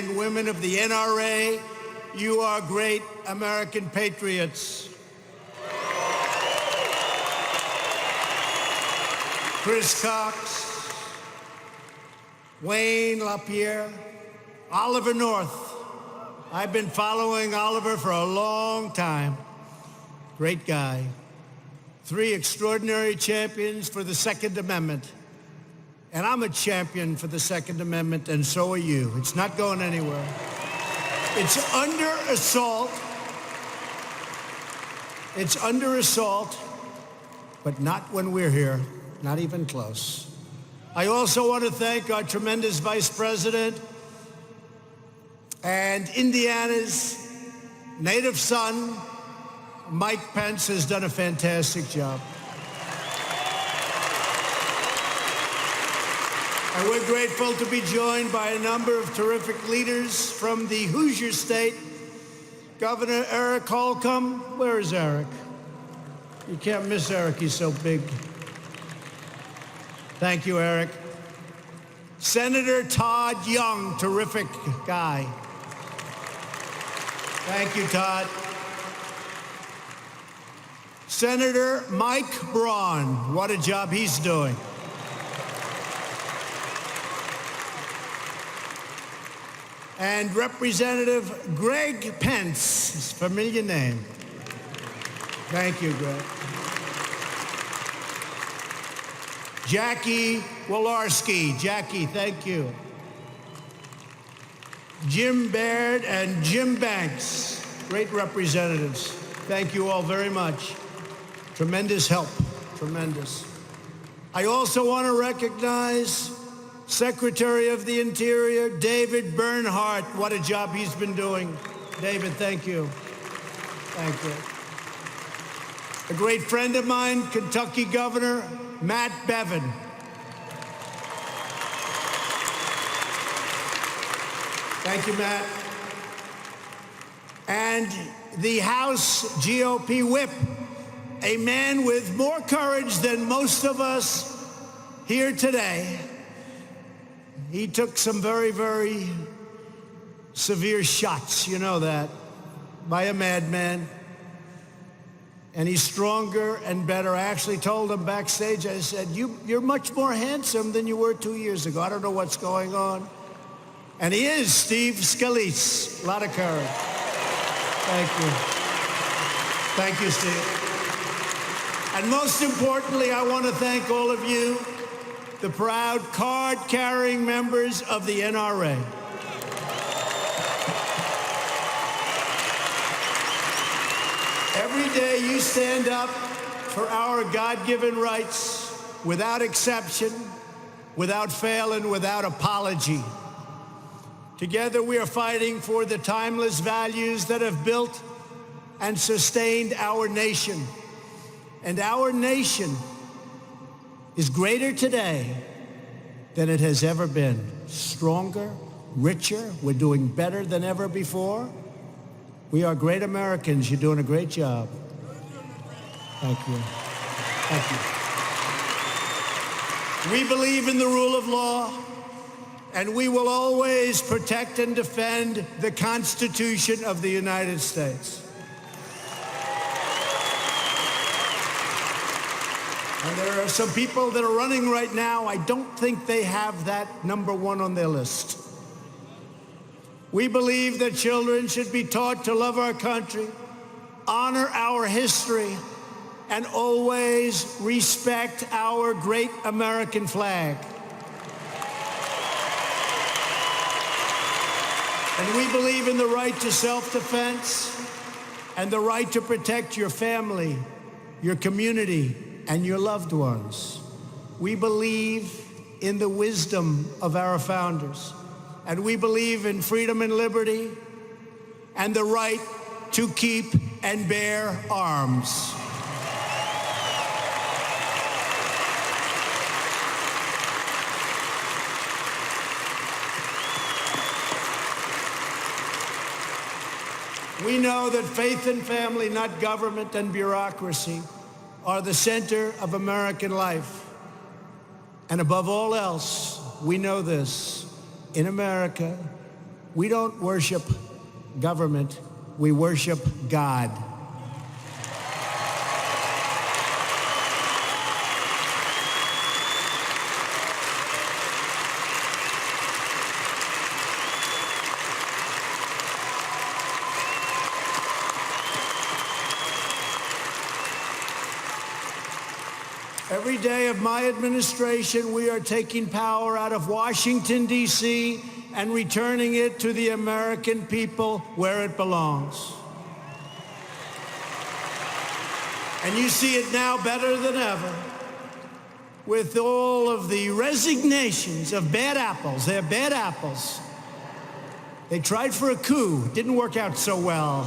and women of the NRA. You are great American patriots. Chris Cox, Wayne LaPierre, Oliver North. I've been following Oliver for a long time. Great guy. 3 extraordinary champions for the Second Amendment. And I'm a champion for the Second Amendment, and so are you. It's not going anywhere. It's under assault. It's under assault, but not when we're here, not even close. I also want to thank our tremendous Vice President and Indiana's native son, Mike Pence, has done a fantastic job. And we're grateful to be joined by a number of terrific leaders from the Hoosier State. Governor Eric Holcomb. Where is Eric? You can't miss Eric, he's so big. Thank you, Eric. Senator Todd Young, terrific guy. Thank you, Todd. Senator Mike Braun, what a job he's doing. And Representative Greg Pence, his familiar name. Thank you, Greg. Jackie Walorski. Jackie, thank you. Jim Baird and Jim Banks, great representatives. Thank you all very much. Tremendous help, tremendous. I also want to recognize Secretary of the Interior, David Bernhardt. What a job he's been doing. David, thank you. Thank you. A great friend of mine, Kentucky Governor Matt Bevin. Thank you, Matt. And the House GOP whip, a man with more courage than most of us here today. He took some very, very severe shots, you know that, by a madman. And he's stronger and better. I actually told him backstage, I said, you're much more handsome than you were 2 years ago. I don't know what's going on. And he is Steve Scalise. A lot of courage. Thank you. Thank you, Steve. And most importantly, I want to thank all of you, the proud card-carrying members of the NRA. Every day you stand up for our God-given rights without exception, without fail, and without apology. Together we are fighting for the timeless values that have built and sustained our nation. And our nation is greater today than it has ever been. Stronger, richer, we're doing better than ever before. We are great Americans. You're doing a great job. Thank you. Thank you. We believe in the rule of law, and we will always protect and defend the Constitution of the United States. And there are some people that are running right now. I don't think they have that #1 on their list. We believe that children should be taught to love our country, honor our history, and always respect our great American flag. And we believe in the right to self-defense and the right to protect your family, your community, and your loved ones. We believe in the wisdom of our founders, and we believe in freedom and liberty and the right to keep and bear arms. We know that faith and family, not government and bureaucracy, are the center of American life. And above all else, we know this. In America, We don't worship government, we worship God. Every day of my administration, we are taking power out of Washington, D.C., and returning it to the American people where it belongs. And you see it now better than ever with all of the resignations of bad apples. They're bad apples. They tried for a coup. Didn't work out so well.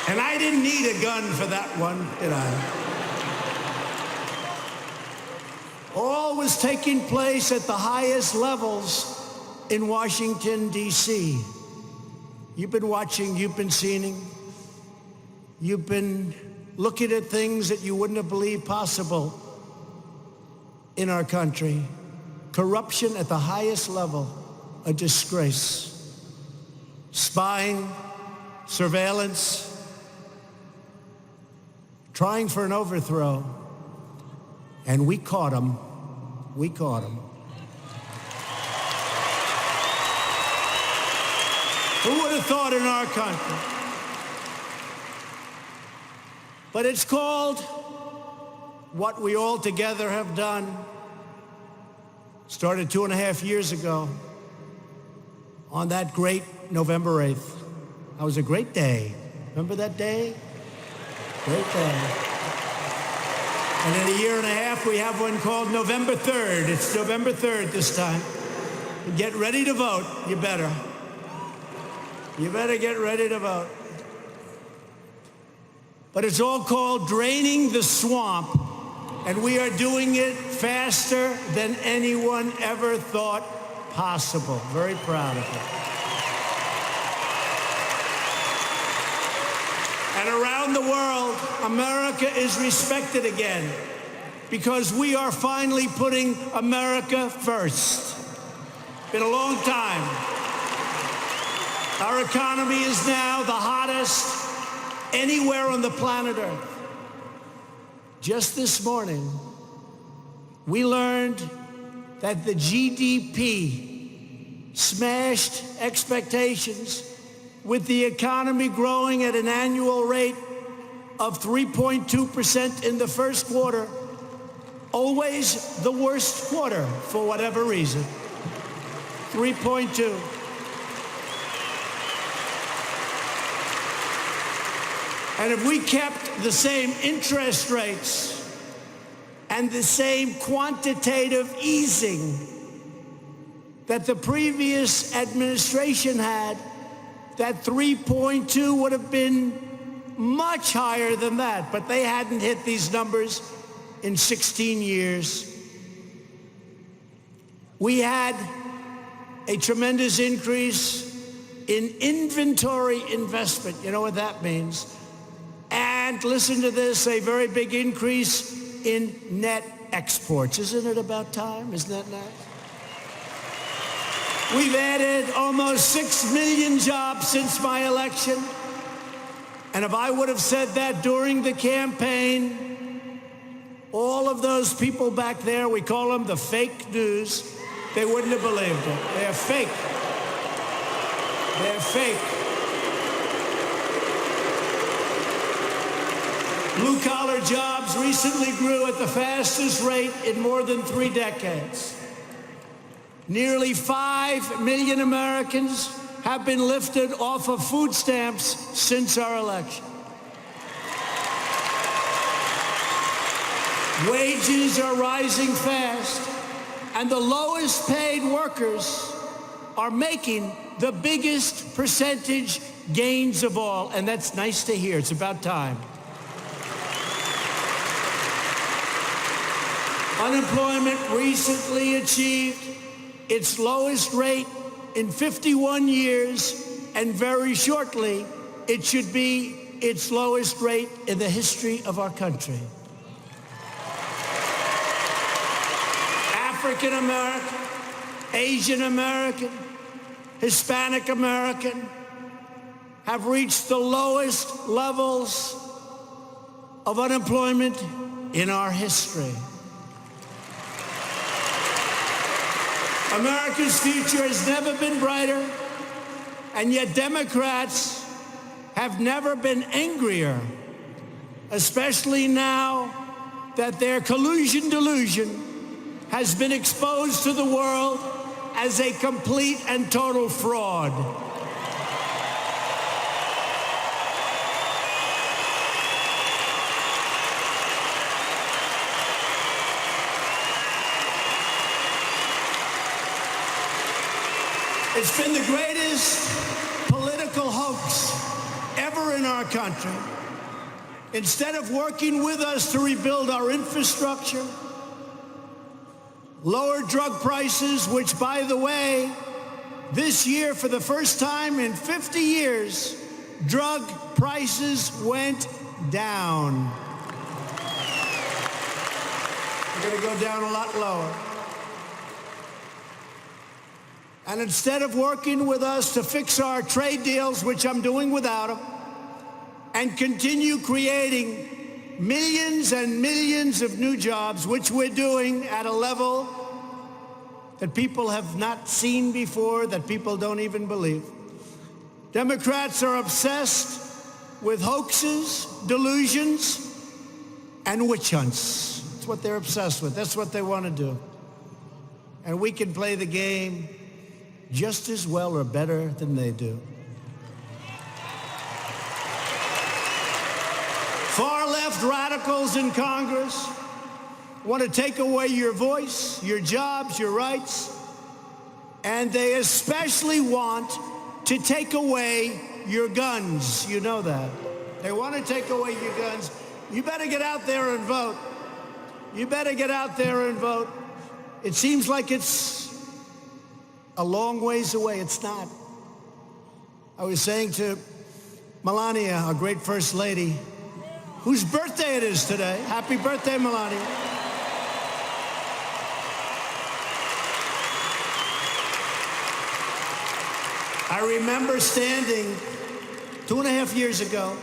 And I didn't need a gun for that one, did I? All was taking place at the highest levels in Washington, D.C. You've been watching, you've been seeing, you've been looking at things that you wouldn't have believed possible in our country. Corruption at the highest level, a disgrace. Spying, surveillance, trying for an overthrow, and we caught them. We caught them. Who would have thought in our country? But it's called what we all together have done. Started 2.5 years ago on that great November 8th. That was a great day. Remember that day? Great day. And in a year and a half, we have one called November 3rd. It's November 3rd this time. Get ready to vote. You better. You better get ready to vote. But it's all called draining the swamp, and we are doing it faster than anyone ever thought possible. Very proud of it. And around the world, America is respected again because we are finally putting America first. Been a long time. Our economy is now the hottest anywhere on the planet Earth. Just this morning, we learned that the GDP smashed expectations with the economy growing at an annual rate of 3.2% in the first quarter, always the worst quarter for whatever reason. 3.2. And if we kept the same interest rates and the same quantitative easing that the previous administration had, that 3.2 would have been much higher than that, but they hadn't hit these numbers in 16 years. We had a tremendous increase in inventory investment. You know what that means? And listen to this, a very big increase in net exports. Isn't it about time? Isn't that nice? We've added almost 6 million jobs since my election. And if I would have said that during the campaign, all of those people back there, we call them the fake news, they wouldn't have believed it. They're fake. They're fake. Blue-collar jobs recently grew at the fastest rate in more than 3 decades. Nearly 5 million Americans have been lifted off of food stamps since our election. Wages are rising fast, and the lowest paid workers are making the biggest percentage gains of all, and that's nice to hear. It's about time. Unemployment recently achieved its lowest rate in 51 years, and very shortly, it should be its lowest rate in the history of our country. African American, Asian American, Hispanic American have reached the lowest levels of unemployment in our history. America's future has never been brighter, and yet Democrats have never been angrier, especially now that their collusion delusion has been exposed to the world as a complete and total fraud. It's been the greatest political hoax ever in our country. Instead of working with us to rebuild our infrastructure, lower drug prices, which, by the way, this year, for the first time in 50 years, drug prices went down. They're going to go down a lot lower. And instead of working with us to fix our trade deals, which I'm doing without them, and continue creating millions and millions of new jobs, which we're doing at a level that people have not seen before, that people don't even believe. Democrats are obsessed with hoaxes, delusions, and witch hunts. That's what they're obsessed with. That's what they want to do. And we can play the game just as well or better than they do. Far-left radicals in Congress want to take away your voice, your jobs, your rights, and they especially want to take away your guns. You know that. They want to take away your guns. You better get out there and vote. You better get out there and vote. It seems like it's a long ways away. It's not. I was saying to Melania, our great First Lady, whose birthday it is today. Happy birthday, Melania. I remember standing 2.5 years ago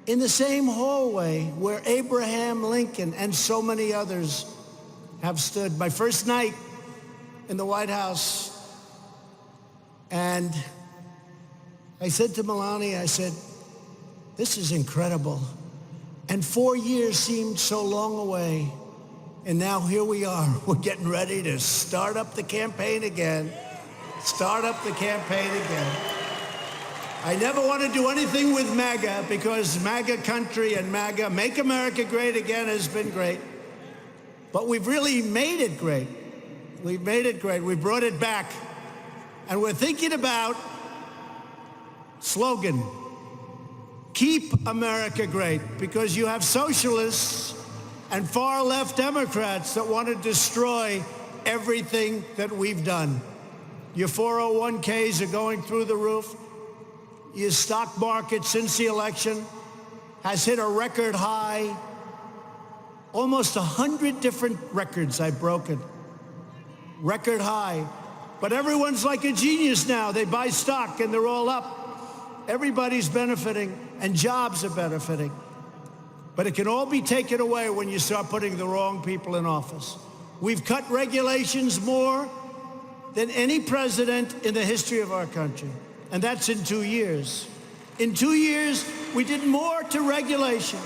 in the same hallway where Abraham Lincoln and so many others have stood. My first night in the White House. And I said to Melania, I said, this is incredible. And 4 years seemed so long away. And now here we are. We're getting ready to start up the campaign again. Start up the campaign again. I never want to do anything with MAGA because MAGA country and MAGA, Make America Great Again, has been great. But we've really made it great. We've made it great. We brought it back. And we're thinking about slogan, Keep America Great, because you have socialists and far-left Democrats that want to destroy everything that we've done. Your 401ks are going through the roof. Your stock market since the election has hit a record high. Almost 100 different records I've broken. Record high. But everyone's like a genius now. They buy stock and they're all up. Everybody's benefiting and jobs are benefiting. But it can all be taken away when you start putting the wrong people in office. We've cut regulations more than any president in the history of our country. And that's in 2 years. In 2 years, we did more to regulation.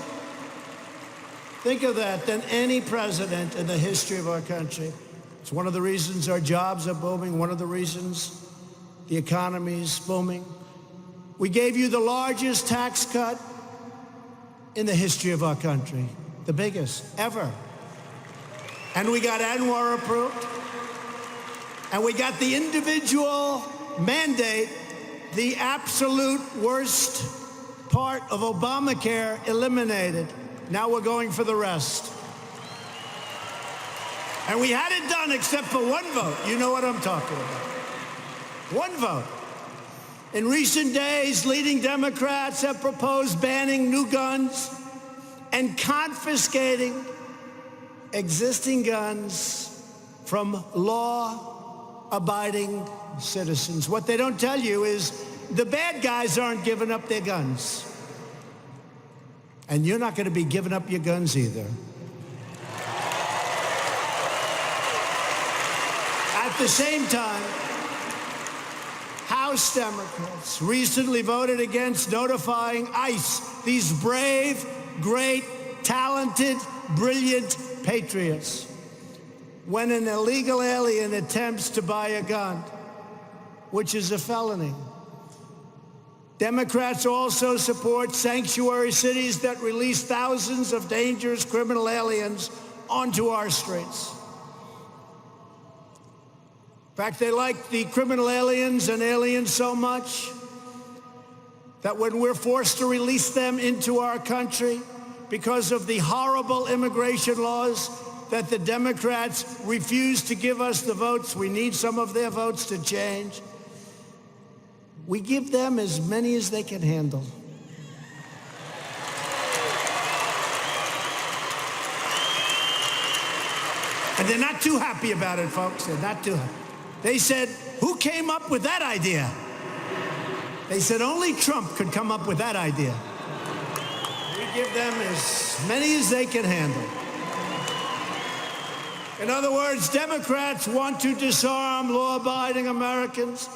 Think of that, than any president in the history of our country. It's one of the reasons our jobs are booming, one of the reasons the economy is booming. We gave you the largest tax cut in the history of our country, the biggest ever. And we got ANWR approved. And we got the individual mandate, the absolute worst part of Obamacare, eliminated. Now we're going for the rest. And we had it done except for one vote. You know what I'm talking about. One vote. In recent days, leading Democrats have proposed banning new guns and confiscating existing guns from law-abiding citizens. What they don't tell you is the bad guys aren't giving up their guns. And you're not going to be giving up your guns either. At the same time, House Democrats recently voted against notifying ICE, these brave, great, talented, brilliant patriots, when an illegal alien attempts to buy a gun, which is a felony. Democrats also support sanctuary cities that release thousands of dangerous criminal aliens onto our streets. In fact, they like the criminal aliens and aliens so much that when we're forced to release them into our country because of the horrible immigration laws that the Democrats refuse to give us the votes, we need some of their votes to change, we give them as many as they can handle. And they're not too happy about it, folks. They're not too happy. They said, who came up with that idea? They said only Trump could come up with that idea. We give them as many as they can handle. In other words, Democrats want to disarm law-abiding Americans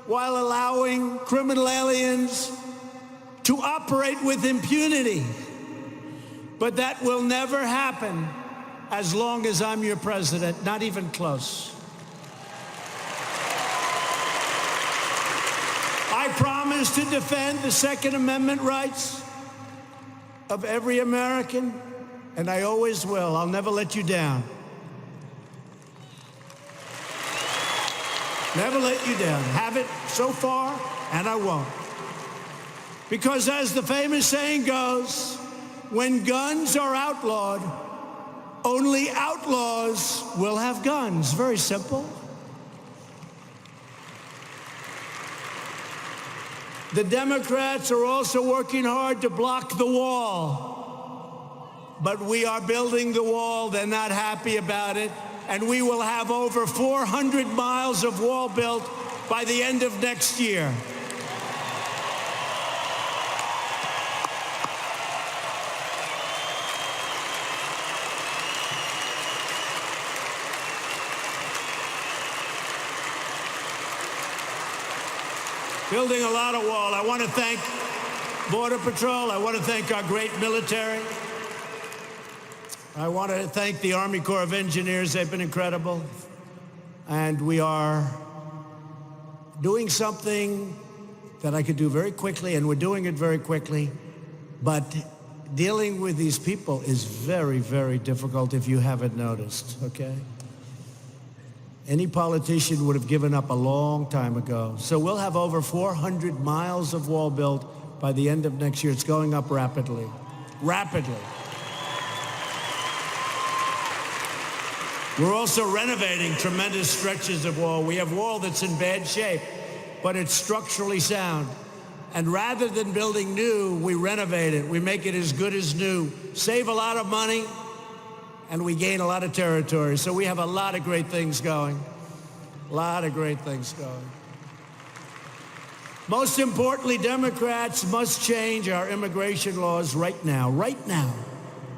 while allowing criminal aliens to operate with impunity. But that will never happen as long as I'm your president, not even close. I promise to defend the Second Amendment rights of every American, and I always will. I'll never let you down. Never let you down. Have it so far, and I won't. Because as the famous saying goes, when guns are outlawed, only outlaws will have guns. Very simple. The Democrats are also working hard to block the wall. But we are building the wall. They're not happy about it. And we will have over 400 miles of wall built by the end of next year. Building a lot of wall. I want to thank Border Patrol. I want to thank our great military. I want to thank the Army Corps of Engineers. They've been incredible. And we are doing something that I could do very quickly, and we're doing it very quickly. But dealing with these people is very, very difficult if you haven't noticed, okay? Any politician would have given up a long time ago. So we'll have over 400 miles of wall built by the end of next year. It's going up rapidly. Rapidly. We're also renovating tremendous stretches of wall. We have wall that's in bad shape, but it's structurally sound. And rather than building new, we renovate it. We make it as good as new, save a lot of money, and we gain a lot of territory. So we have a lot of great things going. A lot of great things going. Most importantly, Democrats must change our immigration laws right now. Right now.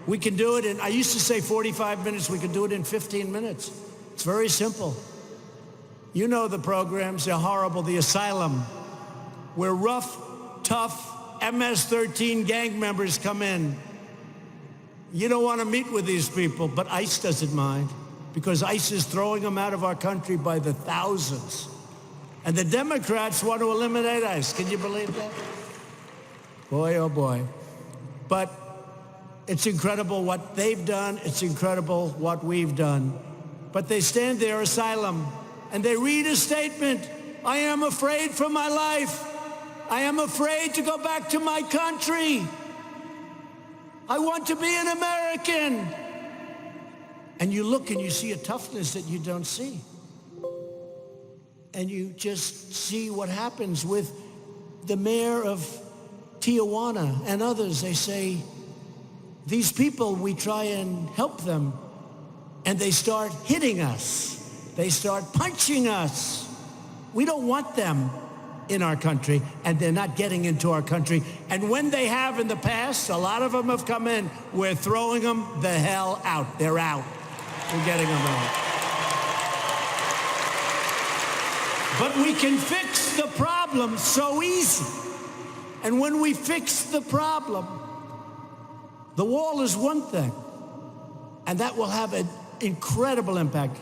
We can do it in, I used to say 45 minutes, we can do it in 15 minutes. It's very simple. You know the programs, they're horrible. The asylum, where rough, tough MS-13 gang members come in. You don't want to meet with these people, but ICE doesn't mind, because ICE is throwing them out of our country by the thousands. And the Democrats want to eliminate ICE. Can you believe that? Boy, oh boy. But it's incredible what they've done. It's incredible what we've done. But they stand there, asylum, and they read a statement. I am afraid for my life. I am afraid to go back to my country. I want to be an American. And you look and you see a toughness that you don't see. And you just see what happens with the mayor of Tijuana and others. They say, these people, we try and help them, and they start hitting us. they start punching us. We don't want them in our country, and they're not getting into our country. And when they have in the past, a lot of them have come in, we're throwing them the hell out. They're out. We're getting them out. But we can fix the problem so easy. And when we fix the problem, the wall is one thing, and that will have an incredible impact.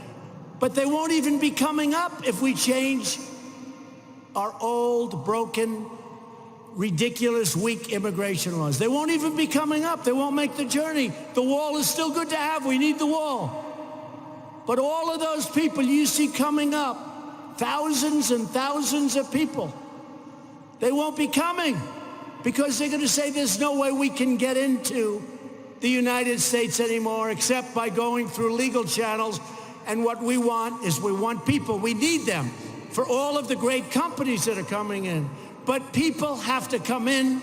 But they won't even be coming up if we change our old, broken, ridiculous, weak immigration laws. They won't even be coming up. They won't make the journey. The wall is still good to have. We need the wall. But all of those people you see coming up, thousands and thousands of people, they won't be coming because they're going to say there's no way we can get into the United States anymore except by going through legal channels. And what we want is we want people. We need them for all of the great companies that are coming in. But people have to come in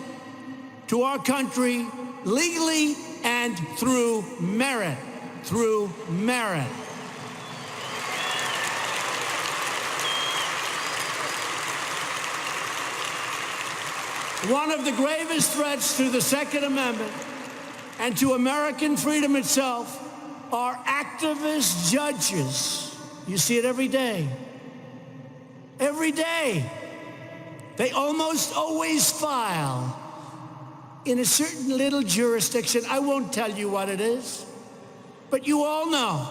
to our country legally and through merit, through merit. One of the gravest threats to the Second Amendment and to American freedom itself are activist judges. You see it every day. Every day. They almost always file in a certain little jurisdiction. I won't tell you what it is, but you all know.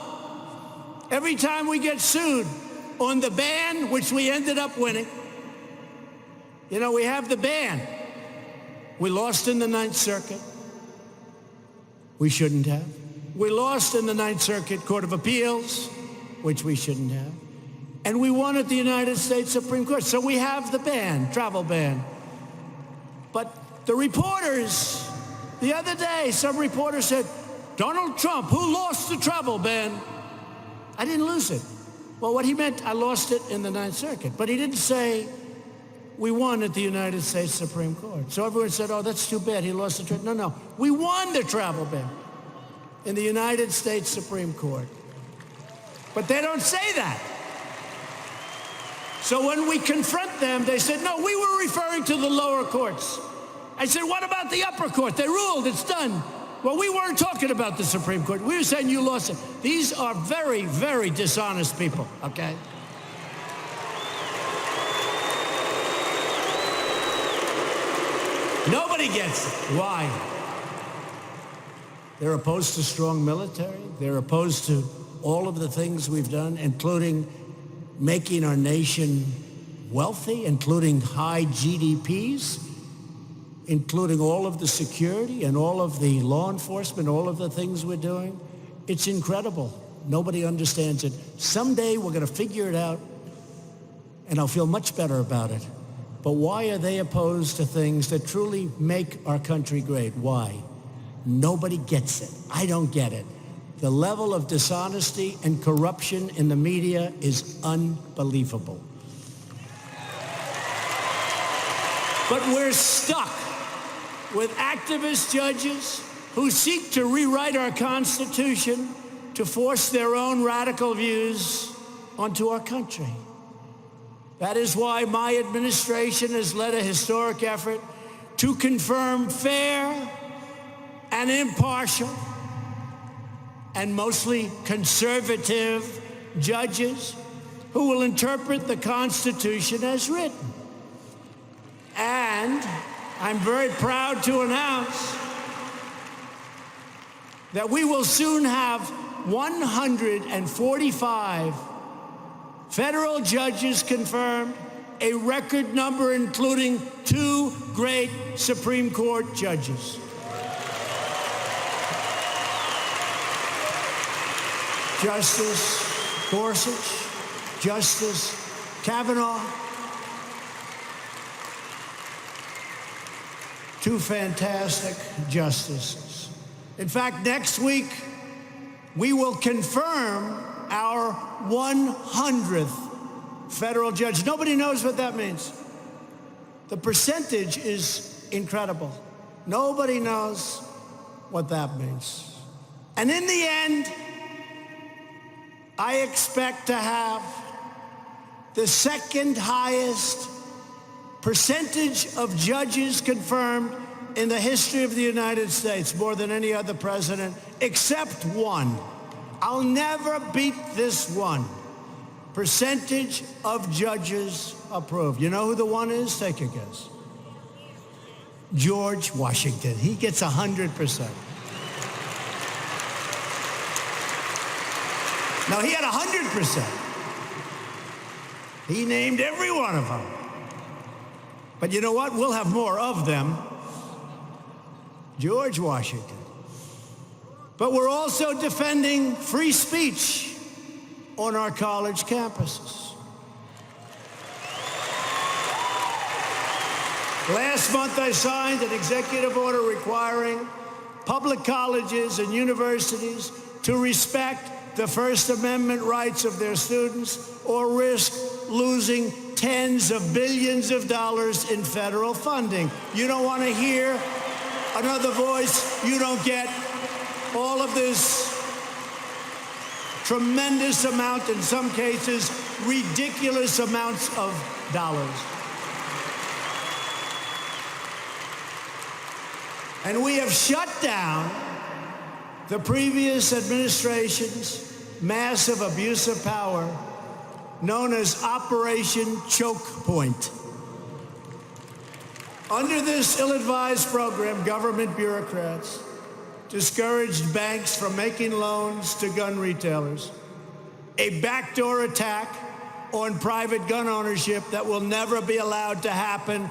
Every time we get sued on the ban, which we ended up winning, you know, we have the ban. We lost in the Ninth Circuit. We shouldn't have. We lost in the Ninth Circuit Court of Appeals, which we shouldn't have. And we won at the United States Supreme Court. So we have the ban, travel ban. But the reporters, the other day, some reporter said, Donald Trump, who lost the travel ban? I didn't lose it. Well, what he meant, I lost it in the Ninth Circuit. But he didn't say we won at the United States Supreme Court. So everyone said, oh, that's too bad, he lost the travel. No, we won the travel ban in the United States Supreme Court. But they don't say that. So when we confront them, they said, no, we were referring to the lower courts. I said, what about the upper court? They ruled, it's done. Well, we weren't talking about the Supreme Court. We were saying you lost it. These are very, very dishonest people, okay? Nobody gets it. Why? They're opposed to strong military. They're opposed to all of the things we've done, including making our nation wealthy, including high GDPs, including all of the security and all of the law enforcement, all of the things we're doing. It's incredible. Nobody understands it. Someday we're going to figure it out, and I'll feel much better about it. But why are they opposed to things that truly make our country great? Why? Nobody gets it. I don't get it. The level of dishonesty and corruption in the media is unbelievable. But we're stuck with activist judges who seek to rewrite our Constitution to force their own radical views onto our country. That is why my administration has led a historic effort to confirm fair and impartial and mostly conservative judges who will interpret the Constitution as written. And I'm very proud to announce that we will soon have 145 federal judges confirmed, a record number including 2 great Supreme Court judges. Justice Gorsuch, Justice Kavanaugh, 2 fantastic justices. In fact, next week, we will confirm our 100th federal judge. Nobody knows what that means. The percentage is incredible. Nobody knows what that means. And in the end, I expect to have the second highest percentage of judges confirmed in the history of the United States, more than any other president, except one. I'll never beat this one. Percentage of judges approved. You know who the one is? Take a guess. George Washington. He gets 100%. Now, he had 100%. He named every one of them. But you know what? We'll have more of them. George Washington. But we're also defending free speech on our college campuses. Last month, I signed an executive order requiring public colleges and universities to respect the First Amendment rights of their students or risk losing tens of billions of dollars in federal funding. You don't want to hear another voice. You don't get all of this tremendous amount, in some cases, ridiculous amounts of dollars. And we have shut down the previous administration's massive abuse of power, known as Operation Choke Point. Under this ill-advised program, government bureaucrats discouraged banks from making loans to gun retailers, a backdoor attack on private gun ownership that will never be allowed to happen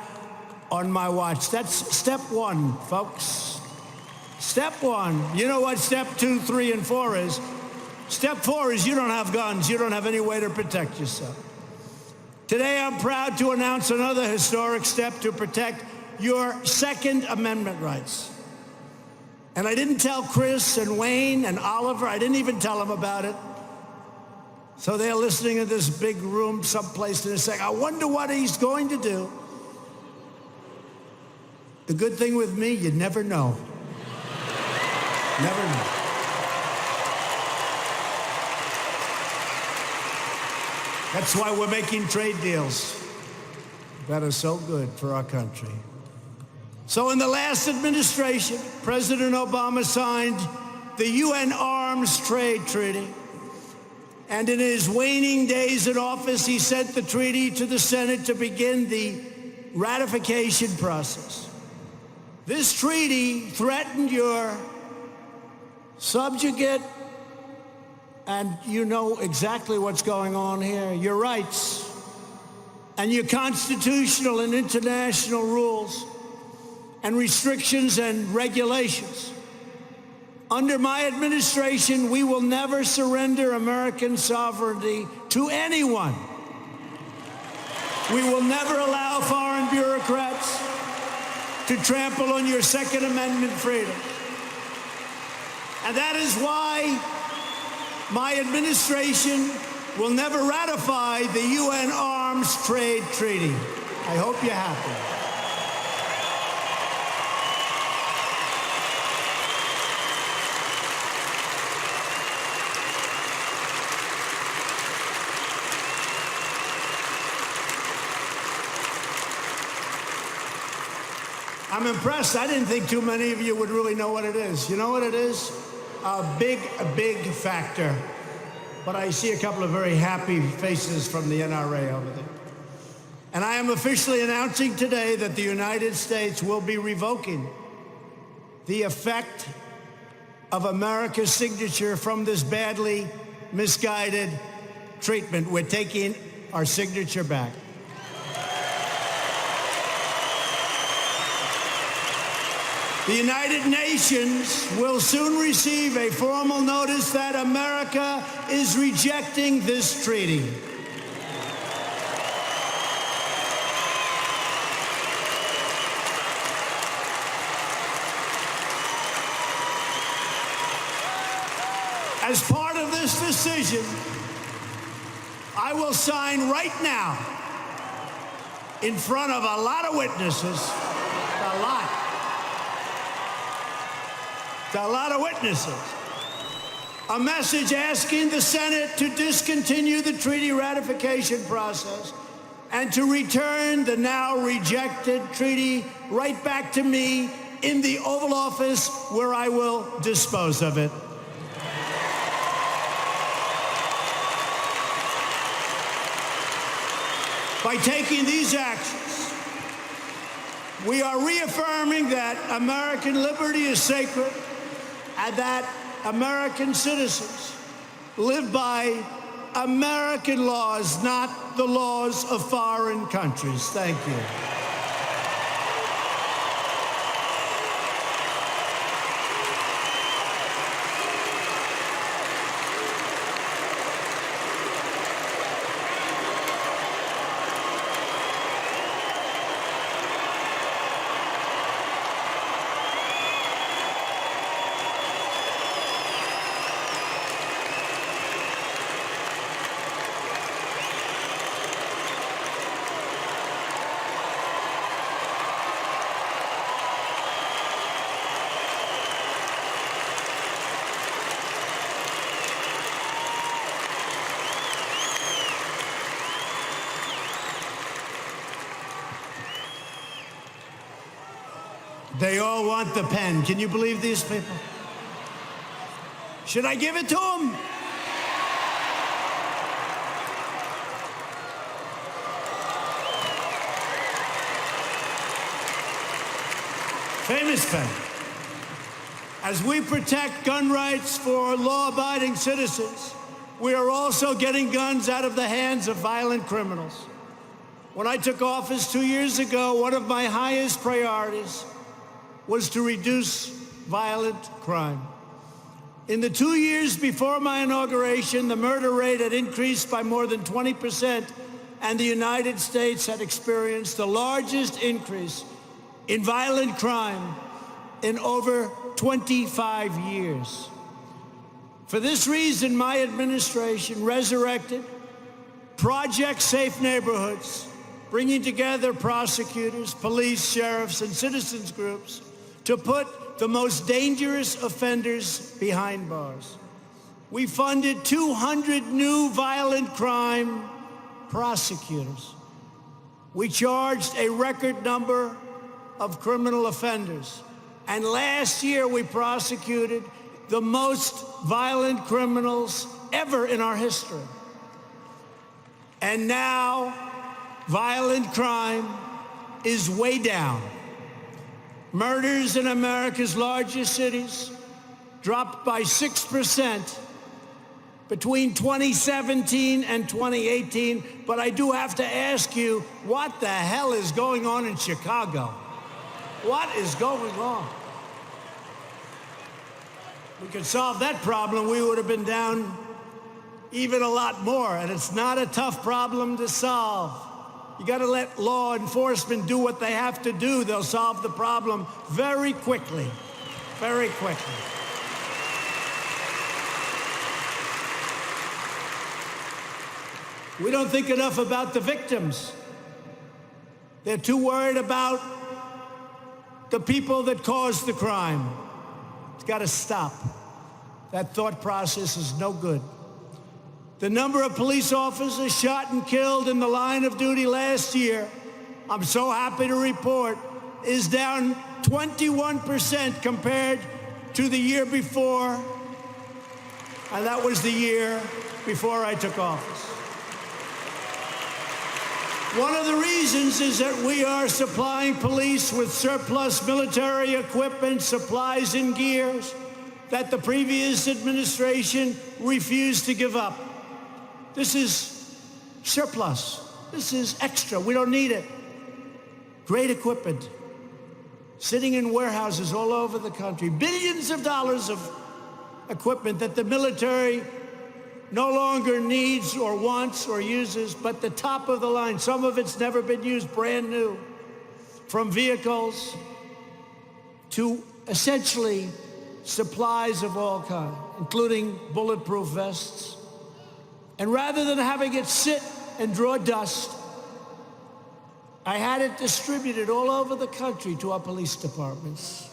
on my watch. That's step one, folks. Step one. You know what step 2, 3, and 4 is? Step 4 is you don't have guns. You don't have any way to protect yourself. Today, I'm proud to announce another historic step to protect your Second Amendment rights. And I didn't tell Chris and Wayne and Oliver, I didn't even tell them about it. So they're listening in this big room someplace and they're saying, I wonder what he's going to do. The good thing with me, you never know. Never know. That's why we're making trade deals that are so good for our country. So in the last administration, President Obama signed the UN Arms Trade Treaty. And in his waning days in office, he sent the treaty to the Senate to begin the ratification process. This treaty threatened your subjugate, and you know exactly what's going on here, your rights and your constitutional and international rules and restrictions and regulations. Under my administration, we will never surrender American sovereignty to anyone. We will never allow foreign bureaucrats to trample on your Second Amendment freedom. And that is why my administration will never ratify the UN Arms Trade Treaty. I hope you're happy. I'm impressed. I didn't think too many of you would really know what it is. You know what it is? A big factor. But I see a couple of very happy faces from the NRA over there. And I am officially announcing today that the United States will be revoking the effect of America's signature from this badly misguided treatment. We're taking our signature back. The United Nations will soon receive a formal notice that America is rejecting this treaty. As part of this decision, I will sign right now, in front of a lot of witnesses, a lot of witnesses, a message asking the Senate to discontinue the treaty ratification process and to return the now rejected treaty right back to me in the Oval Office, where I will dispose of it. By taking these actions, we are reaffirming that American liberty is sacred and that American citizens live by American laws, not the laws of foreign countries. Thank you. They all want the pen. Can you believe these people? Should I give it to them? Famous pen. As we protect gun rights for law-abiding citizens, we are also getting guns out of the hands of violent criminals. When I took office 2 years ago, one of my highest priorities was to reduce violent crime. In the 2 years before my inauguration, the murder rate had increased by more than 20%, and the United States had experienced the largest increase in violent crime in over 25 years. For this reason, my administration resurrected Project Safe Neighborhoods, bringing together prosecutors, police, sheriffs, and citizens groups to put the most dangerous offenders behind bars. We funded 200 new violent crime prosecutors. We charged a record number of criminal offenders. And last year, we prosecuted the most violent criminals ever in our history. And now, violent crime is way down. Murders in America's largest cities dropped by 6% between 2017 and 2018. But I do have to ask you, what the hell is going on in Chicago? What is going on? We could solve that problem, we would have been down even a lot more. And it's not a tough problem to solve. You got to let law enforcement do what they have to do. They'll solve the problem very quickly, very quickly. We don't think enough about the victims. They're too worried about the people that caused the crime. It's got to stop. That thought process is no good. The number of police officers shot and killed in the line of duty last year, I'm so happy to report, is down 21% compared to the year before, and that was the year before I took office. One of the reasons is that we are supplying police with surplus military equipment, supplies, and gears that the previous administration refused to give up. This is surplus. This is extra. We don't need it. Great equipment sitting in warehouses all over the country. Billions of dollars of equipment that the military no longer needs or wants or uses, but the top of the line. Some of it's never been used, brand new. From vehicles to essentially supplies of all kinds, including bulletproof vests. And rather than having it sit and draw dust, I had it distributed all over the country to our police departments.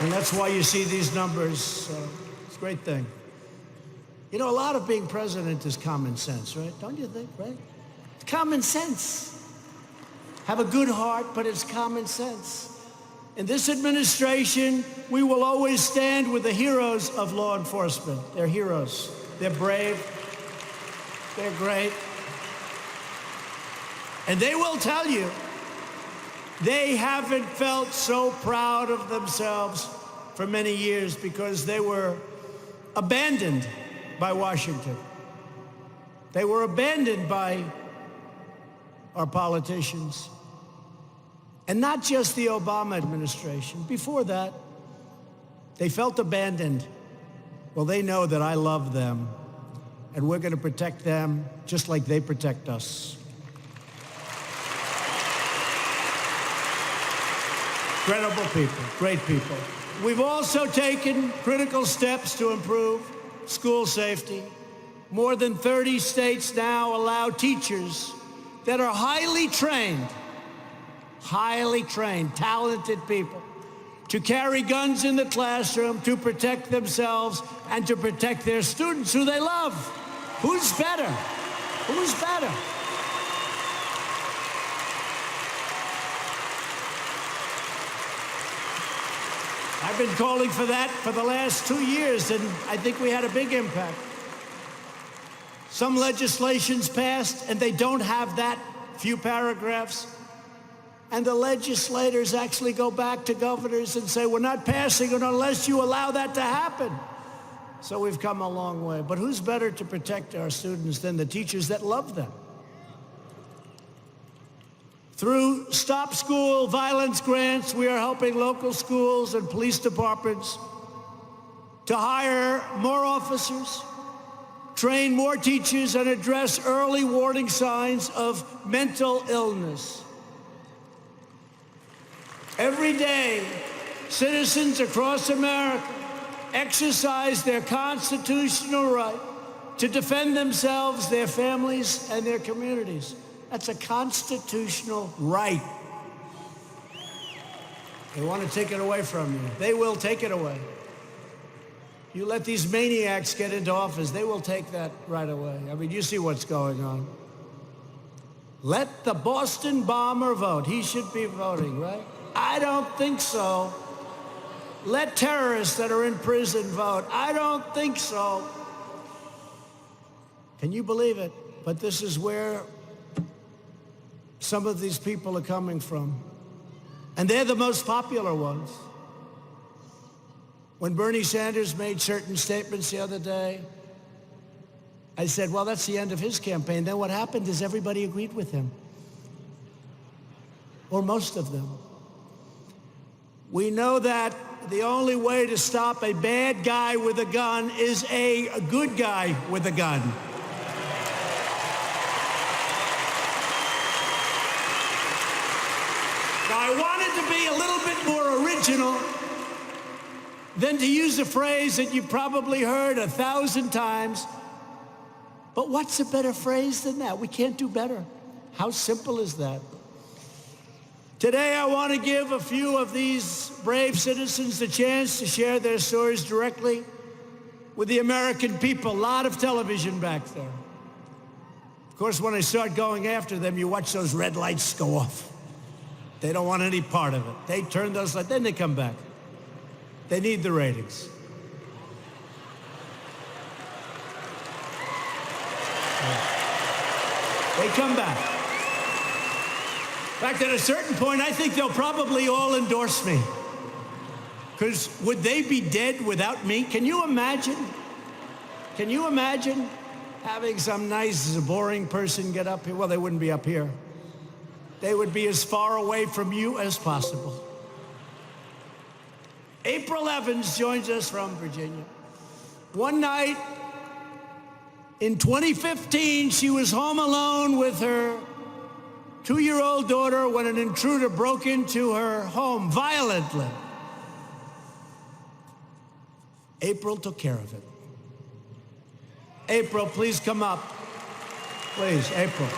And that's why you see these numbers. It's a great thing. You know, a lot of being president is common sense, right? Don't you think, right? It's common sense. Have a good heart, but it's common sense. In this administration, we will always stand with the heroes of law enforcement. They're heroes. They're brave. They're great. And they will tell you they haven't felt so proud of themselves for many years because they were abandoned by Washington. They were abandoned by our politicians. And not just the Obama administration. Before that, they felt abandoned. Well, they know that I love them, and we're going to protect them just like they protect us. Incredible people, great people. We've also taken critical steps to improve school safety. More than 30 states now allow teachers that are highly trained, talented people, to carry guns in the classroom to protect themselves and to protect their students who they love. Who's better? Who's better? I've been calling for that for the last 2 years, and I think we had a big impact. Some legislation's passed, and they don't have that few paragraphs. And the legislators actually go back to governors and say, we're not passing it unless you allow that to happen. So we've come a long way. But who's better to protect our students than the teachers that love them? Through Stop School Violence grants, we are helping local schools and police departments to hire more officers, train more teachers, and address early warning signs of mental illness. Every day, citizens across America exercise their constitutional right to defend themselves, their families, and their communities. That's a constitutional right. They want to take it away from you. They will take it away. You let these maniacs get into office, they will take that right away. I mean, you see what's going on. Let the Boston bomber vote. He should be voting, right? I don't think so. Let terrorists that are in prison vote. I don't think so. Can you believe it? But this is where some of these people are coming from. And they're the most popular ones. When Bernie Sanders made certain statements the other day, I said, well, that's the end of his campaign. Then what happened is everybody agreed with him. Or most of them. We know that the only way to stop a bad guy with a gun is a good guy with a gun. Now, I wanted to be a little bit more original than to use a phrase that you've probably heard 1,000 times. But what's a better phrase than that? We can't do better. How simple is that? Today, I want to give a few of these brave citizens the chance to share their stories directly with the American people. A lot of television back there. Of course, when I start going after them, you watch those red lights go off. They don't want any part of it. They turn those lights, then they come back. They need the ratings. They come back. In fact, at a certain point, I think they'll probably all endorse me. Because would they be dead without me? Can you imagine? Can you imagine having some nice, boring person get up here? Well, they wouldn't be up here. They would be as far away from you as possible. April Evans joins us from Virginia. One night in 2015, she was home alone with her 2-year-old daughter when an intruder broke into her home violently. April took care of it. April, please come up. Please, April.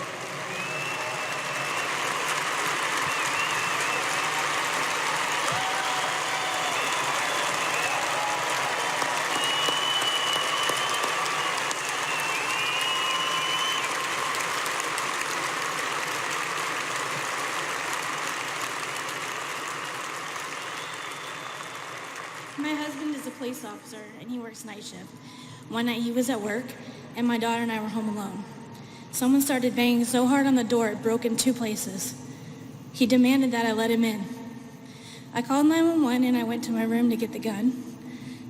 My husband is a police officer, and he works night shift. One night he was at work, and my daughter and I were home alone. Someone started banging so hard on the door it broke in 2 places. He demanded that I let him in. I called 911 and I went to my room to get the gun.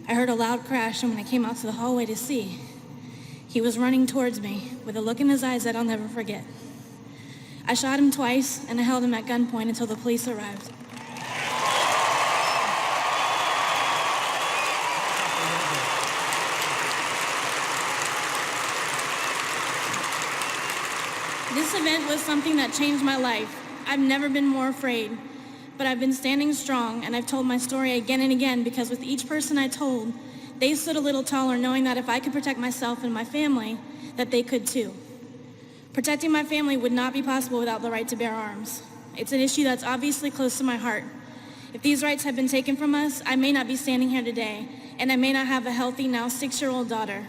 I heard a loud crash, and when I came out to the hallway to see, he was running towards me with a look in his eyes that I'll never forget. I shot him twice, and I held him at gunpoint until the police arrived. This event was something that changed my life. I've never been more afraid, but I've been standing strong, and I've told my story again and again because with each person I told, they stood a little taller, knowing that if I could protect myself and my family, that they could too. Protecting my family would not be possible without the right to bear arms. It's an issue that's obviously close to my heart. If these rights had been taken from us, I may not be standing here today, and I may not have a healthy, now 6-year-old daughter.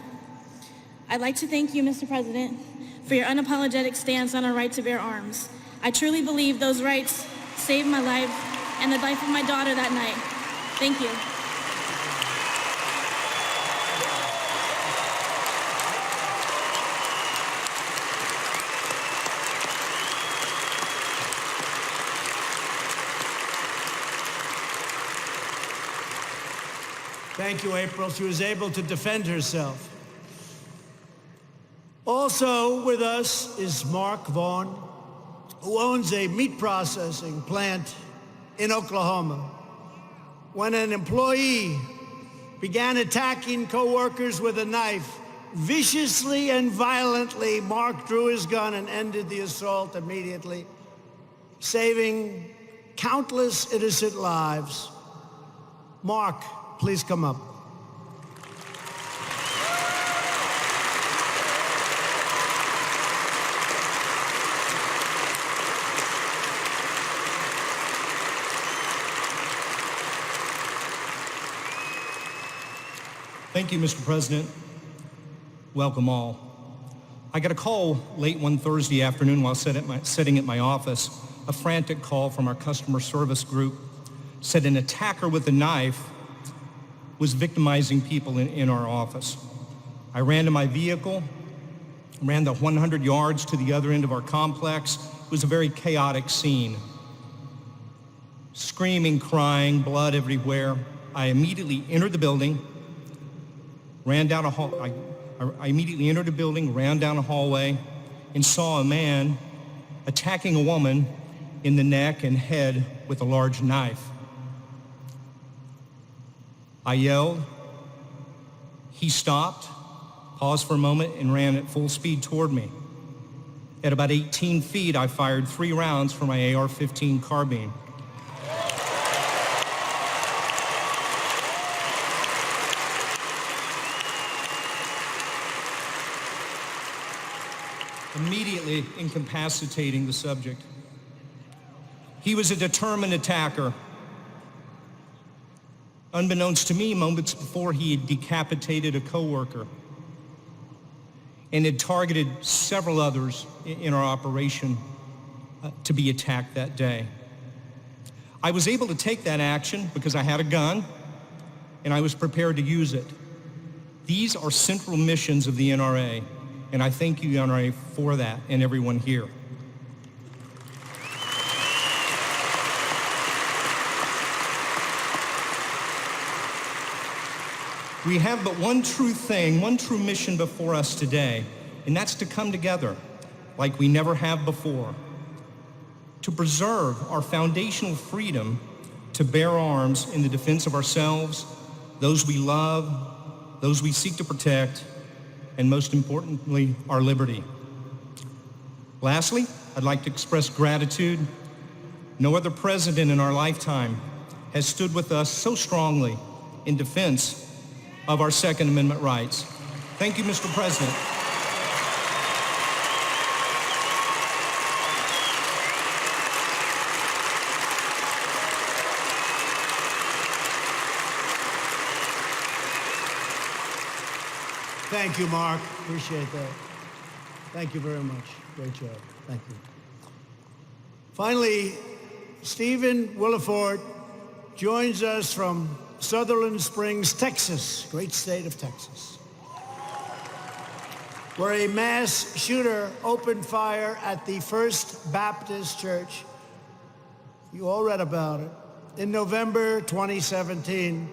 I'd like to thank you, Mr. President, for your unapologetic stance on our right to bear arms. I truly believe those rights saved my life and the life of my daughter that night. Thank you. Thank you, April. She was able to defend herself. Also with us is Mark Vaughn, who owns a meat processing plant in Oklahoma. When an employee began attacking co-workers with a knife, viciously and violently, Mark drew his gun and ended the assault immediately, saving countless innocent lives. Mark, please come up. Thank you, Mr. President. Welcome all. I got a call late one Thursday afternoon while sitting at my office. A frantic call from our customer service group said an attacker with a knife was victimizing people in our office. I ran to my vehicle, ran the 100 yards to the other end of our complex. It was a very chaotic scene. Screaming, crying, blood everywhere. I immediately entered the building, ran down a hall. I immediately entered the building, ran down a hallway, and saw a man attacking a woman in the neck and head with a large knife. I yelled. He stopped, paused for a moment, and ran at full speed toward me. At about 18 feet, I fired 3 rounds from my AR-15 carbine. Immediately incapacitating the subject. He was a determined attacker. Unbeknownst to me, moments before, he had decapitated a coworker and had targeted several others in our operation to be attacked that day. I was able to take that action because I had a gun and I was prepared to use it. These are central missions of the NRA, and I thank you, NRA, for that, and everyone here. We have but one true thing, one true mission before us today, and that's to come together like we never have before, to preserve our foundational freedom to bear arms in the defense of ourselves, those we love, those we seek to protect, and most importantly, our liberty. Lastly, I'd like to express gratitude. No other president in our lifetime has stood with us so strongly in defense of our Second Amendment rights. Thank you, Mr. President. Thank you, Mark. Appreciate that. Thank you very much. Great job. Thank you. Finally, Stephen Williford joins us from Sutherland Springs, Texas, great state of Texas, where a mass shooter opened fire at the First Baptist Church. You all read about it. In November 2017,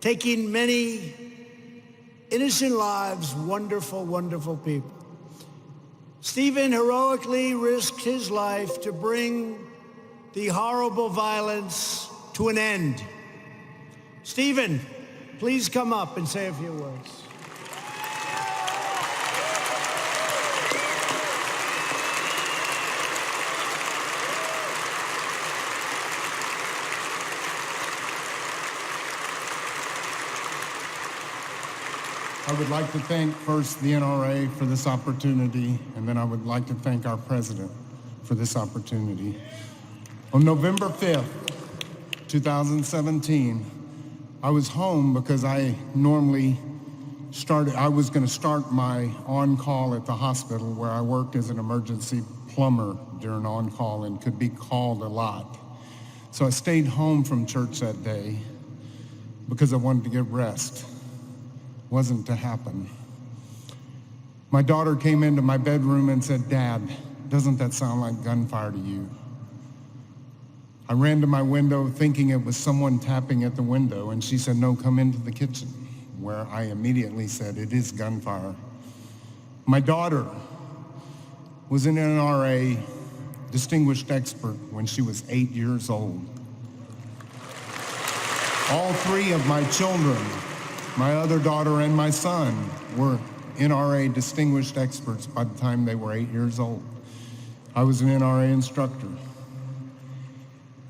taking many innocent lives, wonderful, wonderful people. Stephen heroically risked his life to bring the horrible violence to an end. Stephen, please come up and say a few words. I would like to thank first the NRA for this opportunity, and then I would like to thank our president for this opportunity. On November 5th, 2017, I was home because I was going to start my on-call at the hospital where I worked as an emergency plumber during on-call and could be called a lot. So I stayed home from church that day because I wanted to get rest. Wasn't to happen. My daughter came into my bedroom and said, "Dad, doesn't that sound like gunfire to you?" I ran to my window thinking it was someone tapping at the window, and she said, "No, come into the kitchen," where I immediately said, "It is gunfire." My daughter was an NRA distinguished expert when she was 8 years old. All three of my children, my other daughter and my son, were NRA distinguished experts by the time they were 8 years old. I was an NRA instructor.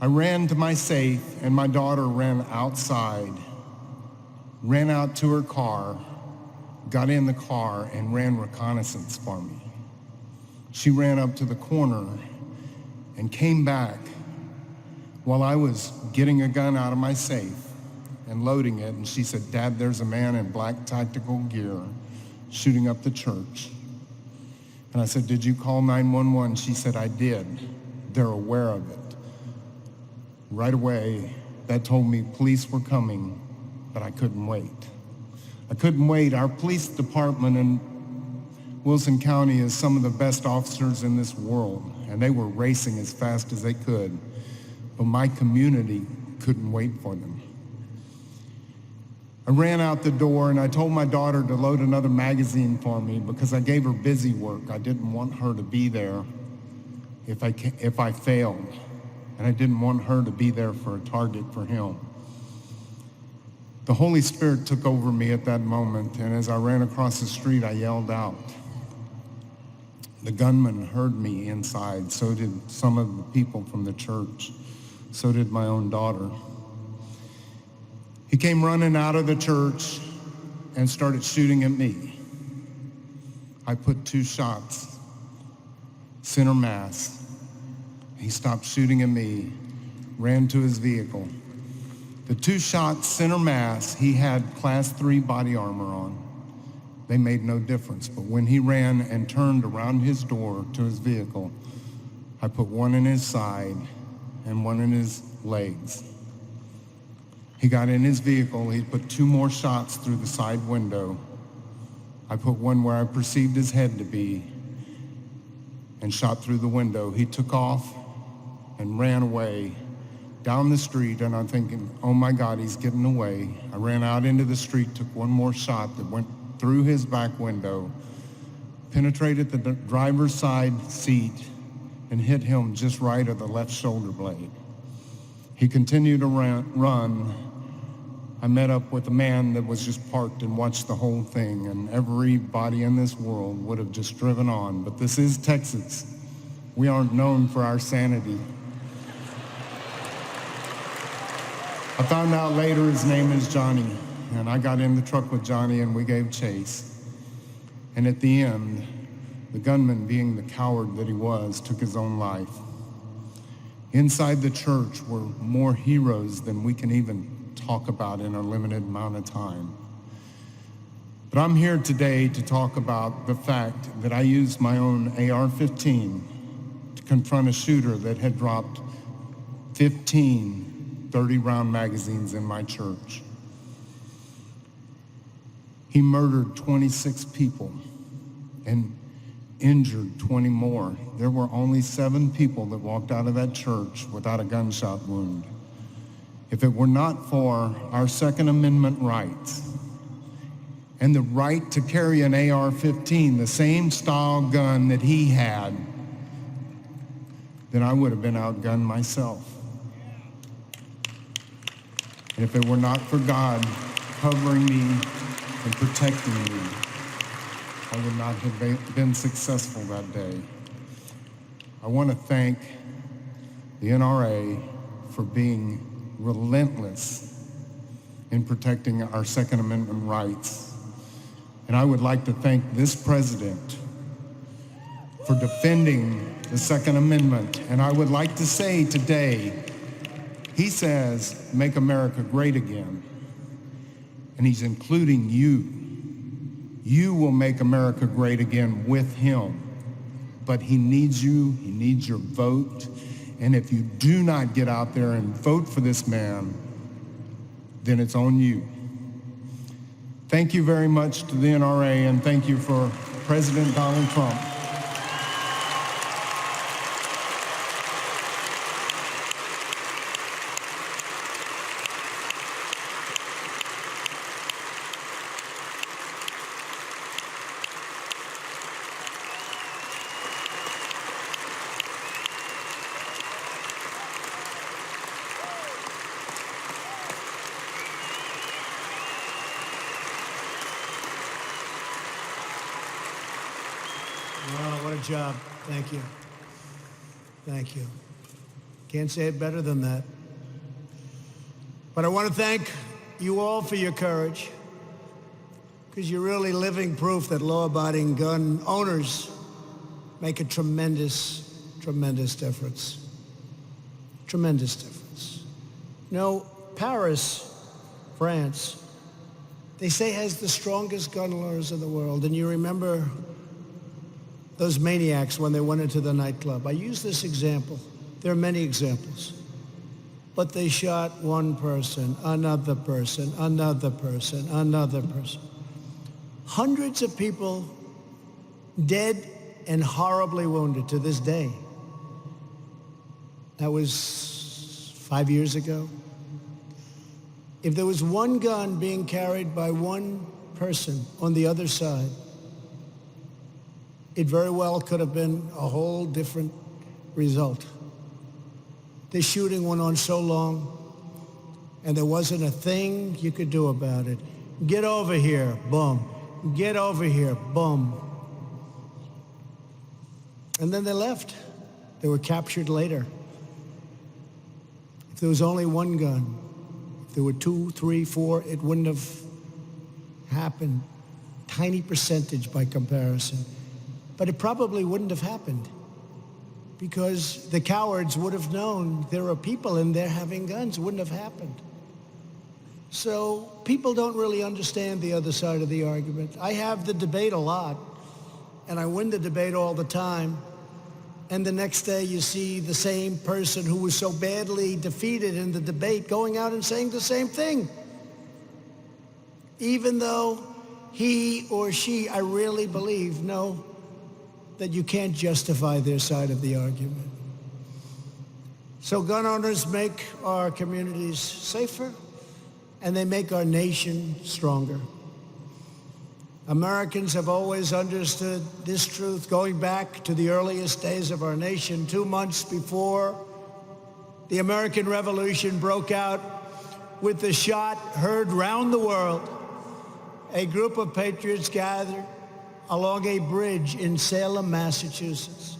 I ran to my safe, and my daughter ran outside, ran out to her car, got in the car, and ran reconnaissance for me. She ran up to the corner and came back while I was getting a gun out of my safe and loading it, and she said, "Dad, there's a man in black tactical gear shooting up the church." And I said, "Did you call 911? She said, "I did. They're aware of it." Right away, that told me police were coming, but I couldn't wait. I couldn't wait. Our police department in Wilson County is some of the best officers in this world, and they were racing as fast as they could, but my community couldn't wait for them. I ran out the door and I told my daughter to load another magazine for me because I gave her busy work. I didn't want her to be there if I failed, and I didn't want her to be there for a target for him. The Holy Spirit took over me at that moment, and as I ran across the street, I yelled out. The gunman heard me inside. So did some of the people from the church. So did my own daughter. He came running out of the church and started shooting at me. I put 2 shots, center mass. He stopped shooting at me, ran to his vehicle. The 2 shots, center mass, he had class 3 body armor on. They made no difference, but when he ran and turned around his door to his vehicle, I put 1 in his side and 1 in his legs. He got in his vehicle, he put 2 more shots through the side window. I put 1 where I perceived his head to be and shot through the window. He took off and ran away down the street, and I'm thinking, oh my God, he's getting away. I ran out into the street, took 1 more shot that went through his back window, penetrated the driver's side seat, and hit him just right of the left shoulder blade. He continued to run. I met up with a man that was just parked and watched the whole thing, and everybody in this world would have just driven on. But this is Texas. We aren't known for our sanity. I found out later his name is Johnny, and I got in the truck with Johnny and we gave chase. And at the end, the gunman, being the coward that he was, took his own life. Inside the church were more heroes than we can even talk about in a limited amount of time. But I'm here today to talk about the fact that I used my own AR-15 to confront a shooter that had dropped 15 30-round magazines in my church. He murdered 26 people and injured 20 more. There were only 7 people that walked out of that church without a gunshot wound. If it were not for our Second Amendment rights and the right to carry an AR-15, the same style gun that he had, then I would have been outgunned myself. And if it were not for God covering me and protecting me, I would not have been successful that day. I want to thank the NRA for being relentless in protecting our Second Amendment rights. And I would like to thank this president for defending the Second Amendment. And I would like to say today, he says, make America great again. And he's including you. You will make America great again with him. But he needs you, he needs your vote. And if you do not get out there and vote for this man, then it's on you. Thank you very much to the NRA, and thank you for President Donald Trump. Oh, what a job. Thank you. Thank you. Can't say it better than that. But I want to thank you all for your courage, because you're really living proof that law-abiding gun owners make a tremendous, tremendous difference. Tremendous difference. You know, Paris, France, they say has the strongest gun laws in the world. And you remember those maniacs when they went into the nightclub. I use this example. There are many examples. But they shot one person, another person, another person, another person. Hundreds of people dead and horribly wounded to this day. That was 5 years ago. If there was one gun being carried by one person on the other side, it very well could have been a whole different result. The shooting went on so long, and there wasn't a thing you could do about it. Get over here, boom. Get over here, boom. And then they left. They were captured later. If there was only one gun, if there were 2, 3, 4, it wouldn't have happened. Tiny percentage by comparison. But it probably wouldn't have happened, because the cowards would have known there are people in there having guns. It wouldn't have happened. So people don't really understand the other side of the argument. I have the debate a lot, and I win the debate all the time. And the next day you see the same person who was so badly defeated in the debate going out and saying the same thing. Even though he or she, I really believe, know that you can't justify their side of the argument. So gun owners make our communities safer, and they make our nation stronger. Americans have always understood this truth going back to the earliest days of our nation. 2 months before the American Revolution broke out, with the shot heard round the world, a group of patriots gathered along a bridge in Salem, Massachusetts.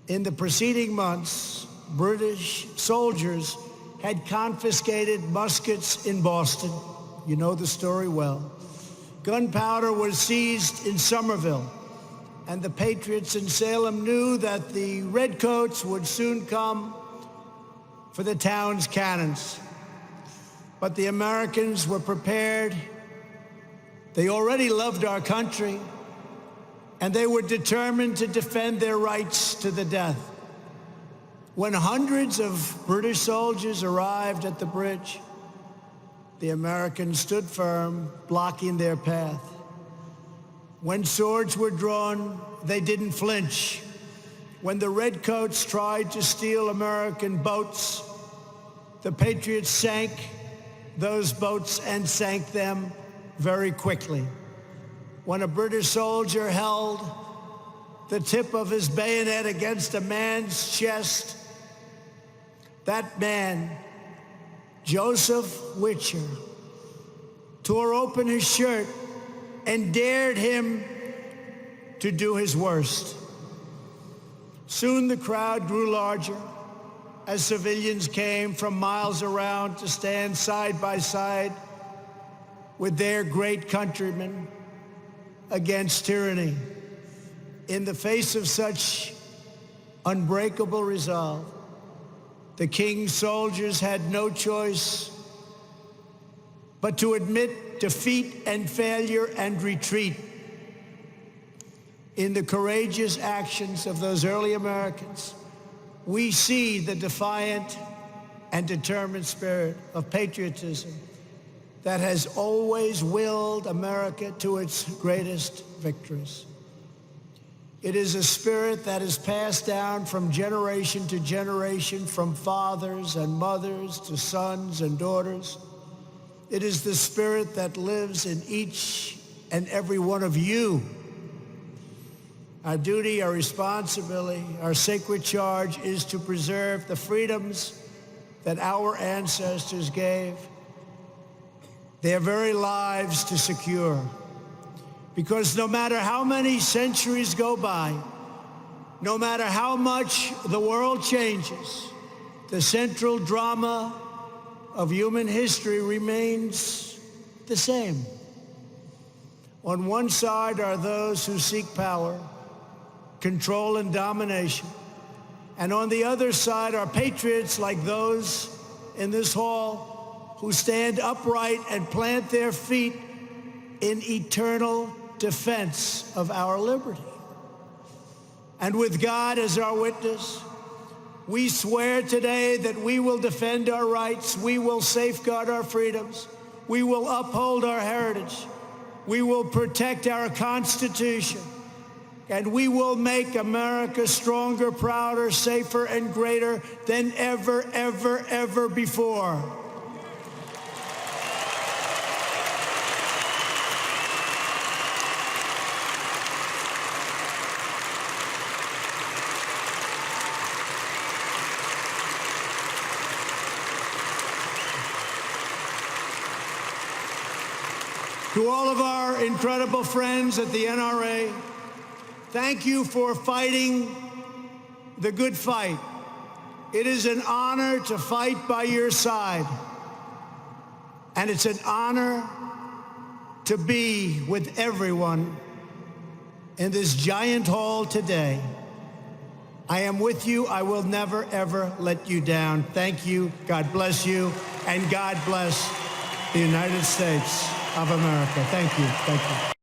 In the preceding months, British soldiers had confiscated muskets in Boston. You know the story well. Gunpowder was seized in Somerville, and the patriots in Salem knew that the redcoats would soon come for the town's cannons. But the Americans were prepared. They already loved our country, and they were determined to defend their rights to the death. When hundreds of British soldiers arrived at the bridge, the Americans stood firm, blocking their path. When swords were drawn, they didn't flinch. When the redcoats tried to steal American boats, the Patriots sank those boats and sank them very quickly. When a British soldier held the tip of his bayonet against a man's chest, that man, Joseph Witcher, tore open his shirt and dared him to do his worst. Soon the crowd grew larger as civilians came from miles around to stand side by side with their great countrymen against tyranny. In the face of such unbreakable resolve, the king's soldiers had no choice but to admit defeat and failure and retreat. In the courageous actions of those early Americans, we see the defiant and determined spirit of patriotism that has always willed America to its greatest victories. It is a spirit that is passed down from generation to generation, from fathers and mothers to sons and daughters. It is the spirit that lives in each and every one of you. Our duty, our responsibility, our sacred charge is to preserve the freedoms that our ancestors gave their very lives to secure. Because no matter how many centuries go by, no matter how much the world changes, the central drama of human history remains the same. On one side are those who seek power, control, and domination. And on the other side are patriots like those in this hall who stand upright and plant their feet in eternal defense of our liberty. And with God as our witness, we swear today that we will defend our rights, we will safeguard our freedoms, we will uphold our heritage, we will protect our Constitution, and we will make America stronger, prouder, safer, and greater than ever, ever, ever before. To all of our incredible friends at the NRA, thank you for fighting the good fight. It is an honor to fight by your side. And it's an honor to be with everyone in this giant hall today. I am with you. I will never, ever let you down. Thank you. God bless you. And God bless the United States of America. Thank you. Thank you.